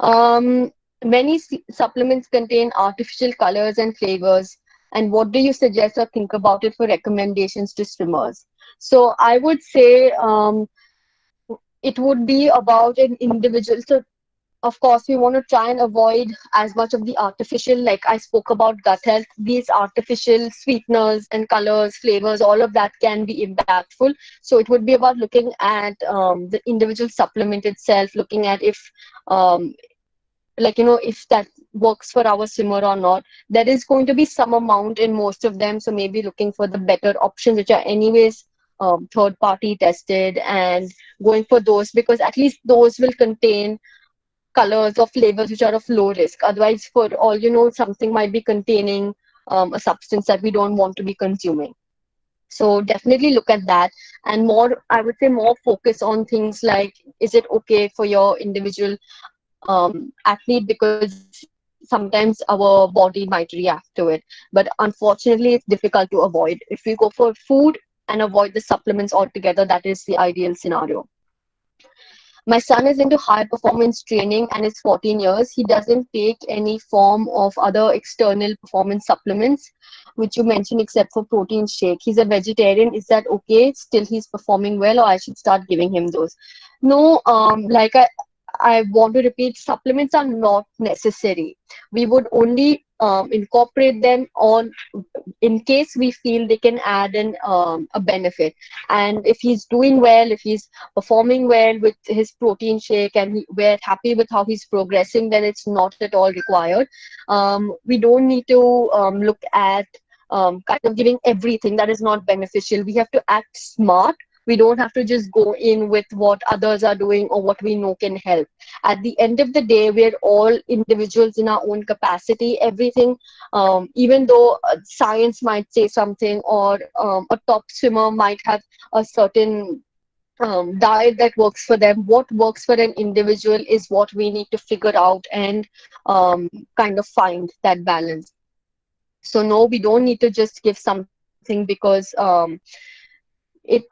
Many supplements contain artificial colors and flavors. And what do you suggest or think about it for recommendations to swimmers? So I would say it would be about an individual. So of course, we want to try and avoid as much of the artificial, like I spoke about gut health, these artificial sweeteners and colors, flavors, all of that can be impactful. So it would be about looking at the individual supplement itself, looking at if if that works for our swimmer or not. There is going to be some amount in most of them, so maybe looking for the better options, which are anyways third party tested, and going for those because at least those will contain colors or flavors which are of low risk. Otherwise, for all you know, something might be containing a substance that we don't want to be consuming. So definitely look at that, and more, I would say, more focus on things like, is it okay for your individual athlete, because sometimes our body might react to it. But unfortunately, it's difficult to avoid. If we go for food and avoid the supplements altogether, that is the ideal scenario. My son is into high performance training and is 14 years. He doesn't take any form of other external performance supplements, which you mentioned, except for protein shake. He's a vegetarian. Is that okay? Still, he's performing well, or I should start giving him those? No, I want to repeat, supplements are not necessary. We would only incorporate them on in case we feel they can add a benefit. And if he's doing well, if he's performing well with his protein shake, and we're happy with how he's progressing, then it's not at all required. We don't need to look at kind of giving everything that is not beneficial. We have to act smart. We don't have to just go in with what others are doing or what we know can help. At the end of the day, we're all individuals in our own capacity. Everything, even though science might say something, or a top swimmer might have a certain diet that works for them, what works for an individual is what we need to figure out and kind of find that balance. So no, we don't need to just give something because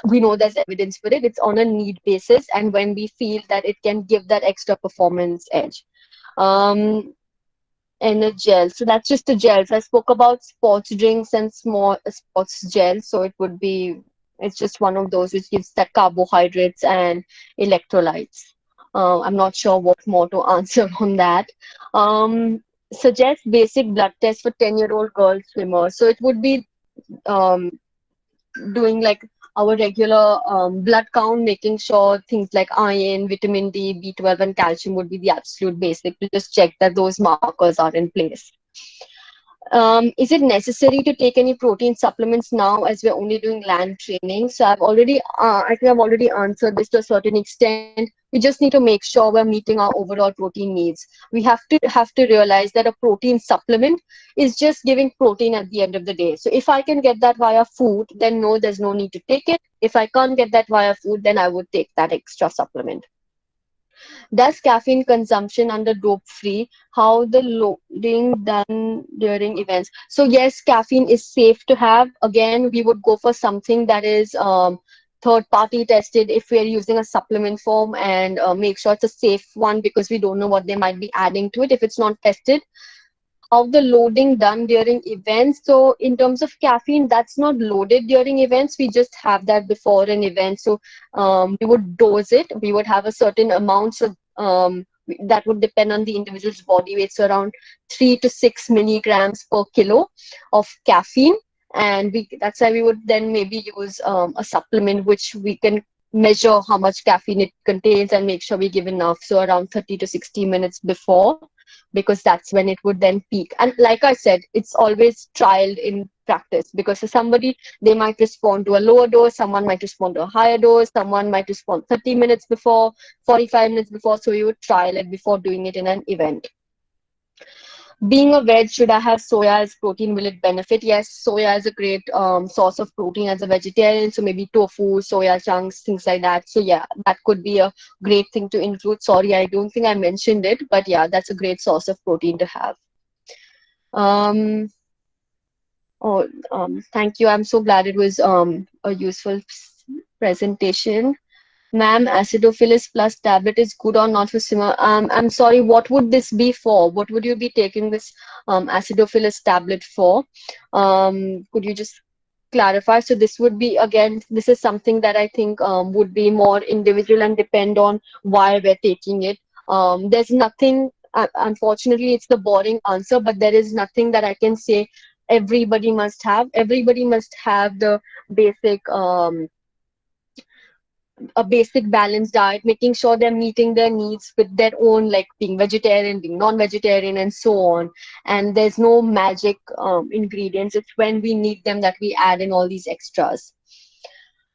we know there's evidence for it. It's on a need basis, and when we feel that it can give that extra performance edge. Um, and a gel. So that's just the gels. I spoke about sports drinks and small sports gels. So it's just one of those which gives that carbohydrates and electrolytes. I'm not sure what more to answer on that. Suggest basic blood test for 10-year-old girl swimmers. So it would be um, doing like our regular blood count, making sure things like iron, vitamin D, B12, and calcium would be the absolute basic to just check that those markers are in place. Is it necessary to take any protein supplements now as we're only doing land training? So I think I've already answered this to a certain extent. We just need to make sure we're meeting our overall protein needs. We have to realize that a protein supplement is just giving protein at the end of the day. So if I can get that via food, then no, there's no need to take it. If I can't get that via food, then I would take that extra supplement. Does caffeine consumption under dope free? How the loading done during events? So yes, caffeine is safe to have. Again, we would go for something that is third party tested if we're using a supplement form, and make sure it's a safe one, because we don't know what they might be adding to it if it's not tested. How the loading done during events? So in terms of caffeine, that's not loaded during events. We just have that before an event. So we would dose it. We would have a certain amount. So that would depend on the individual's body weight. So around 3 to 6 milligrams per kilo of caffeine. And that's why we would then maybe use a supplement which we can measure how much caffeine it contains and make sure we give enough. So around 30 to 60 minutes before, because that's when it would then peak. And like I said, it's always trialed in practice, because for somebody, they might respond to a lower dose, someone might respond to a higher dose, someone might respond 30 minutes before, 45 minutes before. So you would trial it before doing it in an event. Being a veg, should I have soya as protein? Will it benefit? Yes, soya is a great source of protein as a vegetarian. So maybe tofu, soya chunks, things like that. So yeah, that could be a great thing to include. Sorry, I don't think I mentioned it, but yeah, that's a great source of protein to have. Um, thank you. I'm so glad it was a useful presentation. Ma'am, acidophilus plus tablet is good or not for swimmer? I'm sorry, what would this be for? What would you be taking this acidophilus tablet for? Could you just clarify? So this would be, again, this is something that I think would be more individual and depend on why we're taking it. There's nothing, unfortunately, it's the boring answer, but there is nothing that I can say everybody must have. Everybody must have the basic a basic balanced diet, making sure they're meeting their needs with their own, like being vegetarian, being non-vegetarian, and so on. And there's no magic ingredients. It's when we need them that we add in all these extras.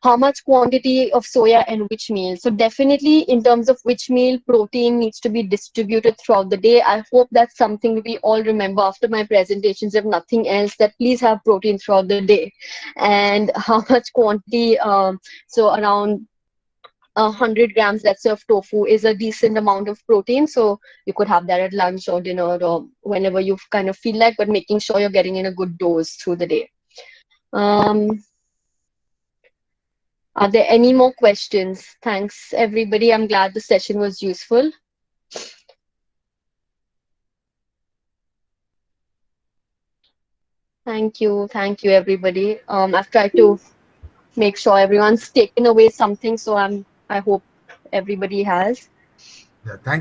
How much quantity of soya and which meal? So definitely in terms of which meal, protein needs to be distributed throughout the day. I hope that's something we all remember after my presentations, if nothing else, that please have protein throughout the day. And how much quantity, so around 100 grams, let's say, of tofu is a decent amount of protein. So you could have that at lunch or dinner or whenever you kind of feel like, but making sure you're getting in a good dose through the day. Um, are there any more questions? Thanks, everybody. I'm glad the session was useful. Thank you, everybody. I've tried to make sure everyone's taken away something, so I hope everybody has. Yeah, thank you,